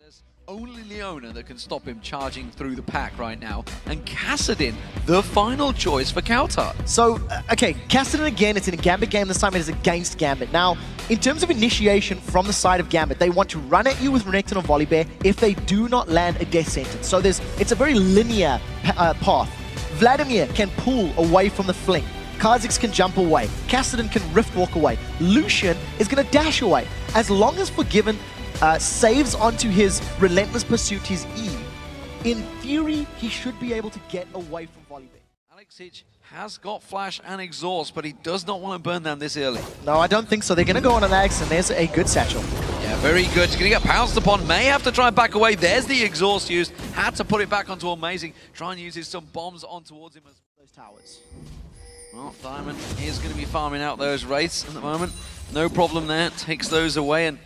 There's only Leona that can stop him charging through the pack right now, and Kassadin, the final choice for Kautar. So, okay, Kassadin again, it's in a Gambit game, this time it is against Gambit. Now, in terms of initiation from the side of Gambit, they want to run at you with Renekton or Volibear if they do not land a death sentence. So it's a very linear path. Vladimir can pull away from the fling. Kha'Zix can jump away. Kassadin can rift walk away. Lucian is going to dash away. As long as Forgiven saves onto his Relentless Pursuit, his E, in theory, he should be able to get away from Volibear. Alexic has got Flash and Exhaust, but he does not want to burn them this early. No, I don't think so. They're going to go on an Alex, and there's a good satchel. Yeah, very good. He's going to get pounced upon. May have to try and back away. There's the Exhaust used. Had to put it back onto Amazing. Try and use some bombs on towards him. Those towers. Well, Diamond is going to be farming out those Wraiths at the moment. No problem there. Takes those away, and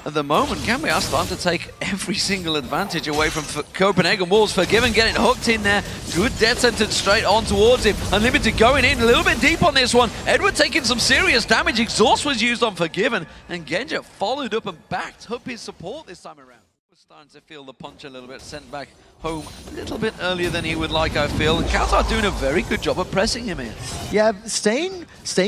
at the moment, Gambit are starting to take every single advantage away from Copenhagen Wolves. Forgiven getting hooked in there. Good death sentence straight on towards him. Unlimited going in a little bit deep on this one. Edward taking some serious damage. Exhaust was used on Forgiven, and Genja followed up and backed up his support this time around. We're starting to feel the punch a little bit, sent back home a little bit earlier than he would like, I feel. And Kautar doing a very good job of pressing him in. Yeah, staying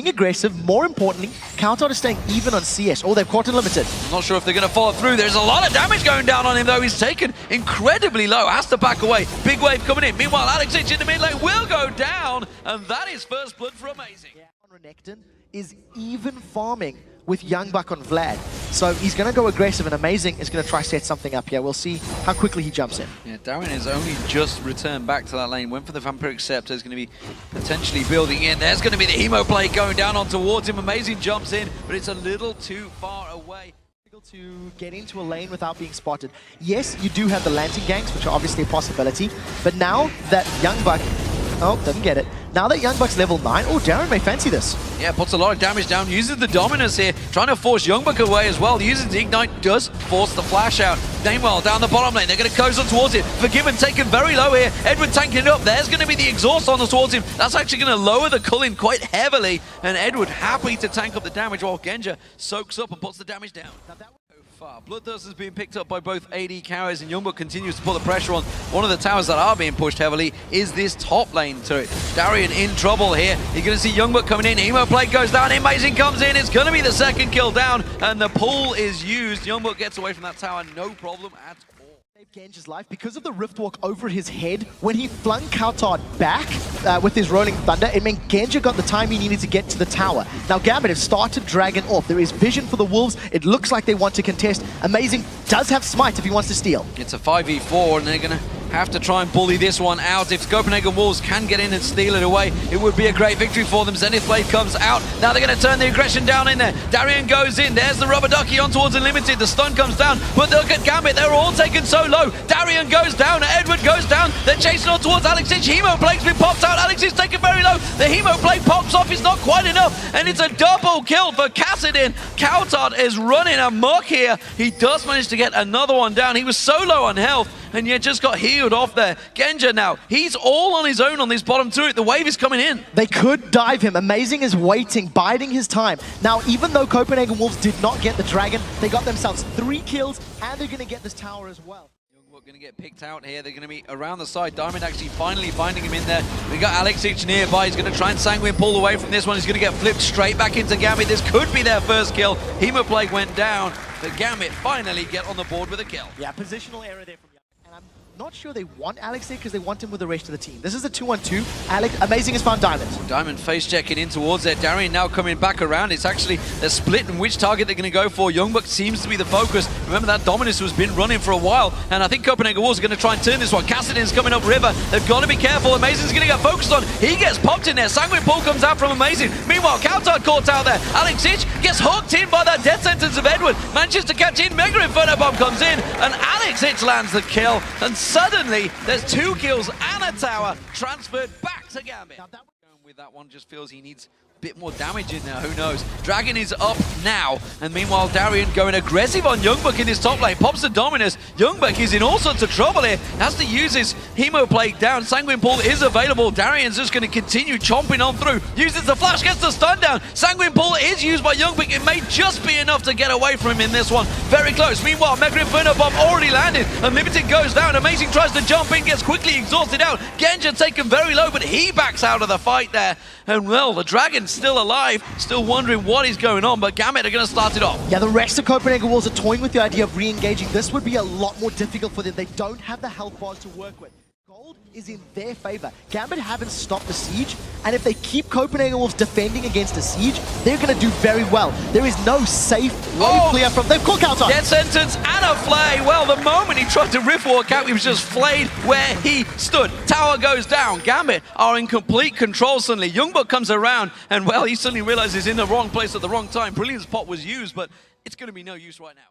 aggressive. More importantly, Kautar is staying even on CS. Oh, they've caught Unlimited. I'm not sure if they're going to follow through. There's a lot of damage going down on him, though. He's taken incredibly low. Has to back away. Big wave coming in. Meanwhile, Alexic in the mid lane will go down. And that is first blood for Amazing. Yeah, Renekton is even farming with Young Buck on Vlad. So he's going to go aggressive, and Amazing is going to try set something up here. We'll see how quickly he jumps in. Yeah, Darren has only just returned back to that lane. Went for the Vampiric Scepter. Is going to be potentially building in. There's going to be the Hemo play going down on towards him. Amazing jumps in, but it's a little too far away. To get into a lane without being spotted. Yes, you do have the Lantern ganks, which are obviously a possibility, but now that Young Buck... Oh, doesn't get it. Now that Young Buck's level 9, oh, Darren may fancy this. Yeah, puts a lot of damage down, uses the Dominus here, trying to force Young Buck away as well. Uses the Ignite, does force the Flash out. Namewell down the bottom lane, they're going to close on towards it. Forgiven taken very low here. Edward tanking it up. There's going to be the Exhaust on towards him. That's actually going to lower the Culling quite heavily, and Edward happy to tank up the damage while Genja soaks up and puts the damage down. Far. Bloodthirst is being picked up by both AD carries, and Youngbuck continues to put the pressure on. One of the towers that are being pushed heavily is this top lane turret. Darian in trouble here. You're going to see Youngbuck coming in. Emo plate goes down. Amazing comes in. It's going to be the second kill down, and the pull is used. Youngbuck gets away from that tower. No problem at all. Genja's life because of the rift walk over his head. When he flung Kautar back with his rolling thunder, it meant Genja got the time he needed to get to the tower. Now Gambit have started Dragon off. There is vision for the Wolves. It looks like they want to contest. Amazing does have smite if he wants to steal. It's a 5v4, and they're going to have to try and bully this one out. If Copenhagen Wolves can get in and steal it away, it would be a great victory for them. Zenith Blade comes out. Now they're going to turn the aggression down in there. Darian goes in. There's the rubber ducky on towards Unlimited. The stun comes down, but look at Gambit. They're all taken so low. Darian goes down. Edward goes down. They're chasing on towards Alexic. Hemo Plague's been popped out. Alexic's taken very low. The Hemo Plague pops off. It's not quite enough, and it's a double kill for Kassadin. Kautar is running amok here. He does manage to get another one down. He was so low on health, and yet just got healed off there. Genja now, he's all on his own on this bottom turret. The wave is coming in. They could dive him. Amazing is waiting, biding his time. Now, even though Copenhagen Wolves did not get the dragon, they got themselves 3 kills, and they're going to get this tower as well. Going to get picked out here. They're going to be around the side. Diamond actually finally finding him in there. We got Alexic nearby. He's going to try and Sanguine pull away from this one. He's going to get flipped straight back into Gambit. This could be their first kill. Hemoplague went down, but Gambit finally get on the board with a kill. Yeah, positional error there from Gambit. And I'm not sure they want Alexic because they want him with the rest of the team. This is a 2-on-2. Amazing has found Diamond. Diamond face checking in towards there. Darian now coming back around. It's actually they're split in which target they're going to go for. Youngbuck seems to be the focus. Remember that Dominus has been running for a while, and I think Copenhagen Wolves are going to try and turn this one. Kassadin's coming up river. They've got to be careful. Amazing's going to get focused on. He gets popped in there. Sanguine pull comes out from Amazing. Meanwhile, Kautar caught out there. Alexic gets hooked in by that death sentence of Edward. Manages to catch in. Mega Inferno Bomb comes in, and Alexic lands the kill. And suddenly, there's 2 kills and a tower transferred back to Gambit. With that one, just feels he needs bit more damage in there, who knows. Dragon is up now, and meanwhile Darian going aggressive on Youngbuck in his top lane, pops the Dominus. Youngbuck is in all sorts of trouble here, has to use his Hemoplague down. Sanguine Pool is available, Darian's just going to continue chomping on through, uses the flash, gets the stun down. Sanguine Pool is used by Youngbuck, it may just be enough to get away from him in this one. Very close, meanwhile Mega Inferno Bomb already landed, Unlimited goes down, Amazing tries to jump in, gets quickly exhausted out. Genja taken very low, but he backs out of the fight there. And well, the Dragon's still alive, still wondering what is going on, but Gambit are going to start it off. Yeah, the rest of Copenhagen Wolves are toying with the idea of re-engaging. This would be a lot more difficult for them. They don't have the health bars to work with. Gold is in their favor. Gambit haven't stopped the siege, and if they keep Copenhagen Wolves defending against a siege, they're going to do very well. There is no safe wave clear from... They've called counter! Death sentence and a flay. Well, the moment he tried to rift walk out, he was just flayed where he stood. Tower goes down. Gambit are in complete control suddenly. Youngbuck comes around, and well, he suddenly realizes he's in the wrong place at the wrong time. Brilliant spot was used, but it's going to be no use right now.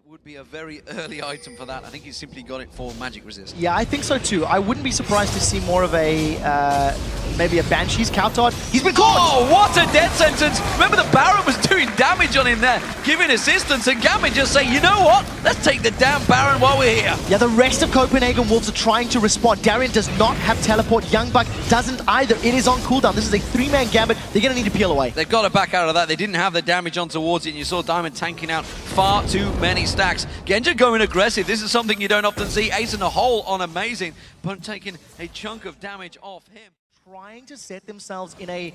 Would be a very early item for that. I think he's simply got it for magic resist. Yeah, I think so too. I wouldn't be surprised to see more of a, maybe a Banshee's counter. He's been caught! Oh, what a death sentence! Remember the Baron was doing damage on him there, giving assistance, and Gambit just say, you know what? Let's take the damn Baron while we're here. Yeah, the rest of Copenhagen Wolves are trying to respond. Darian does not have teleport. Youngbuck doesn't either. It is on cooldown. This is a three-man Gambit. They're going to need to peel away. They've got to back out of that. They didn't have the damage on towards it, and you saw Diamond tanking out far too many stacks. Genja going aggressive. This is something you don't often see. Ace in the hole on Amazing, but taking a chunk of damage off him. Trying to set themselves in a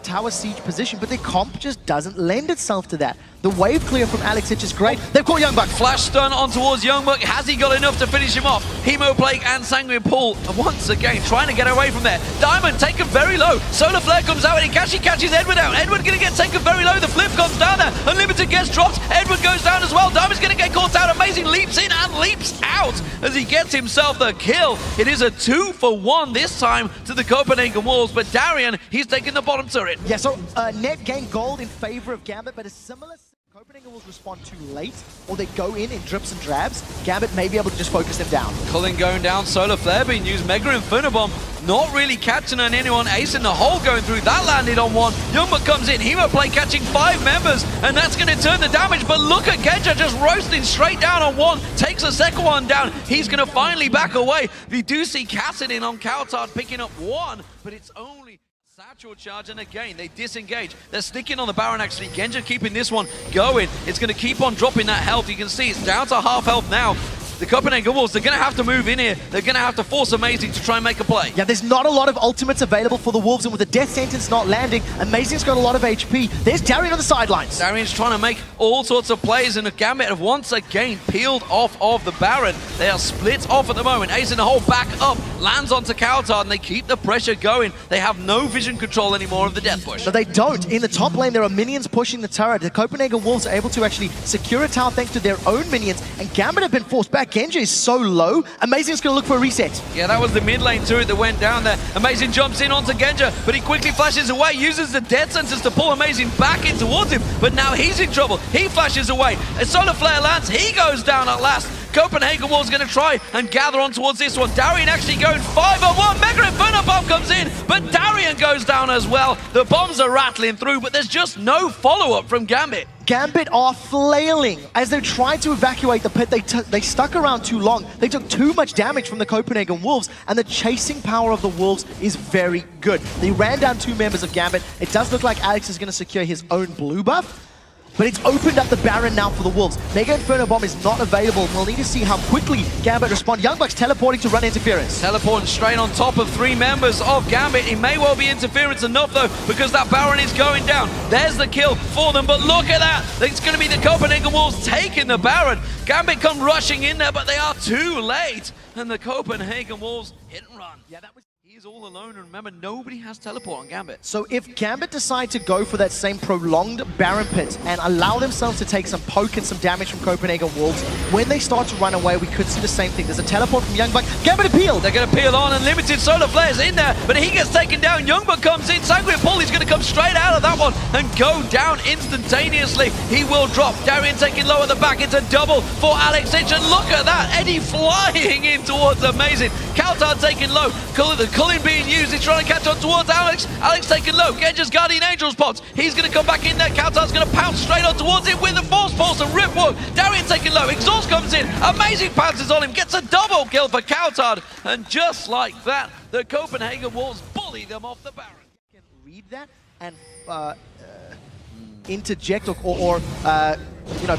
tower siege position, but their comp just doesn't lend itself to that. The wave clear from Alex Hitch is great. They've caught Youngbuck. Flash stun on towards Youngbuck. Has he got enough to finish him off? Hemoplague and Sanguine Pool once again trying to get away from there. Diamond taken very low. Solar Flare comes out and he actually catches Edward out. Edward going to get taken very low. The flip comes down there. Unlimited gets dropped. Edward goes down as well. Diamond's going to get caught out. Amazing leaps in and leaps out as he gets himself the kill. It is a 2-for-1 this time to the Copenhagen Wolves, but Darian, he's taking the bottom turret. Yeah, so net gain gold in favor of Gambit, but a similar... Copenhagen Wolves respond too late, or they go in drips and drabs. Gambit may be able to just focus them down. Cullen going down, Solar Flare being used, Mega Inferno Bomb not really catching on anyone. Ace in the hole going through, that landed on one. Youngbuck comes in, Hemoplague catching 5 members, and that's going to turn the damage, but look at Genja just roasting straight down on one, takes a second one down. He's going to finally back away. We do see Cassidy on Cowtard picking up one, but it's only... Satchel charge, and again, they disengage. They're sticking on the Baron, actually. Genja keeping this one going. It's going to keep on dropping that health. You can see it's down to half health now. The Copenhagen Wolves, they're going to have to move in here. They're going to have to force Amazing to try and make a play. Yeah, there's not a lot of ultimates available for the Wolves, and with the death sentence not landing, Amazing's got a lot of HP. There's Darian on the sidelines. Darian's trying to make all sorts of plays, and the Gambit have once again peeled off of the Baron. They are split off at the moment. Ace in the hole back up, lands onto Cowtard, and they keep the pressure going. They have no vision control anymore of the death push. No, they don't. In the top lane, there are minions pushing the turret. The Copenhagen Wolves are able to actually secure a tower thanks to their own minions, and Gambit have been forced back. Genja is so low. Amazing's going to look for a reset. Yeah, that was the mid lane turret that went down there. Amazing jumps in onto Genja, but he quickly flashes away, uses the death sentence to pull Amazing back in towards him, but now he's in trouble. He flashes away. A Solar Flare lands. He goes down at last. Copenhagen Wolves going to try and gather on towards this one. Darian actually going 5-on-1. Mega Inferno Bomb comes in, but Darian goes down as well. The bombs are rattling through, but there's just no follow-up from Gambit. Gambit are flailing as they tried to evacuate the pit. They stuck around too long. They took too much damage from the Copenhagen Wolves, and the chasing power of the Wolves is very good. They ran down 2 members of Gambit. It does look like Alex is going to secure his own blue buff, but it's opened up the Baron now for the Wolves. Mega Inferno Bomb is not available. We'll need to see how quickly Gambit respond. Youngbuck's teleporting to run interference. Teleporting straight on top of 3 members of Gambit. It may well be interference enough though, because that Baron is going down. There's the kill for them, but look at that. It's going to be the Copenhagen Wolves taking the Baron. Gambit come rushing in there, but they are too late. And the Copenhagen Wolves hit and run. Yeah, that was... He's all alone, and remember, nobody has teleport on Gambit. So if Gambit decide to go for that same prolonged Baron pit and allow themselves to take some poke and some damage from Copenhagen Wolves, when they start to run away, we could see the same thing. There's a teleport from Youngbuck. Gambit appealed. They're going to peel on, and Limited Solar Flare's in there, but he gets taken down. Youngbuck comes in. Sanguine Pool, he's going to come straight out of that one and go down instantaneously. He will drop. Darian taking low at the back. It's a double for Alex Hitch, and look at that. Eddie flying in towards Amazing. Kaltar taking low. The culling being used. He's trying to catch on towards Alex. Alex taking low. Genja's Guardian Angels pops. He's going to come back in there. Kaltar's going to pounce straight on towards it with the Force Pulse and Rip Walk. Darian taking low. Exhaust comes in. Amazing pounces on him. Gets a double kill for Kaltar. And just like that, the Copenhagen Wolves bully them off the Baron. Can read that and interject or you know,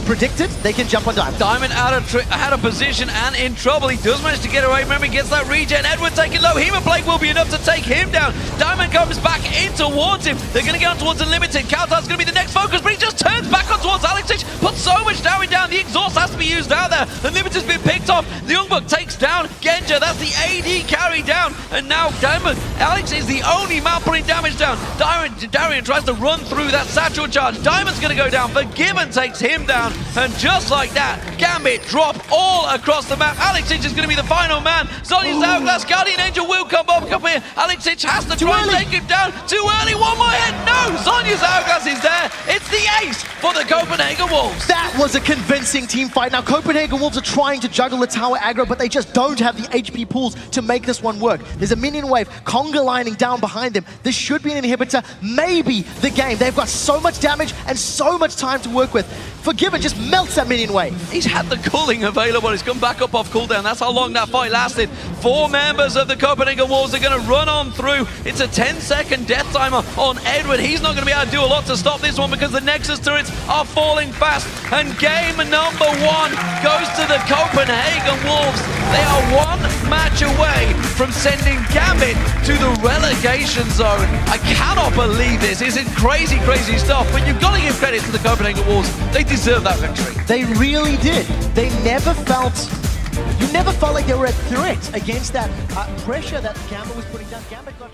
predict it, they can jump on Diamond. Diamond out of position and in trouble. He does manage to get away. Remember, he gets that regen. Edward taking low. Hemoplague will be enough to take him down. Diamond comes back in towards him. They're going to get on towards Unlimited. Kaltar's going to be the next focus, but he just turns back on towards Alexic. Puts so much damage down. The exhaust has to be used out there. Unlimited's been picked off. The Young Buck takes down Genja. That's the AD carry down. And now Diamond. Alex is the only man putting damage down. Darian tries to run through that satchel charge. Diamond's going to go down. Forgiven takes him down. And just like that, Gambit drop all across the map. Alexic is going to be the final man. Zonya's Hourglass, Guardian Angel will come up here. Alexic has to try and take him down. Too early, one more hit. No, Zonya's Hourglass is there. It's the ace for the Copenhagen Wolves. That was a convincing team fight. Now, Copenhagen Wolves are trying to juggle the tower aggro, but they just don't have the HP pools to make this one work. There's a minion wave, Conga lining down behind them. This should be an inhibitor, maybe the game. They've got so much damage and so much time to work with. Forgiven just melts that minion wave. He's had the cooling available. He's come back up off cooldown. That's how long that fight lasted. 4 members of the Copenhagen Wolves are going to run on through. It's a 10-second death timer on Edward. He's not going to be able to do a lot to stop this one because the Nexus turrets are falling fast. And game number 1 goes to the Copenhagen Wolves. They are 1 match away from sending Gambit to the relegation zone. I cannot believe this. This is crazy, crazy stuff. But you've got to give credit to the Copenhagen Wolves. They deserve that victory. They really did. They never felt... You never felt like they were a threat against that pressure that Gambit was putting down. Gambit got...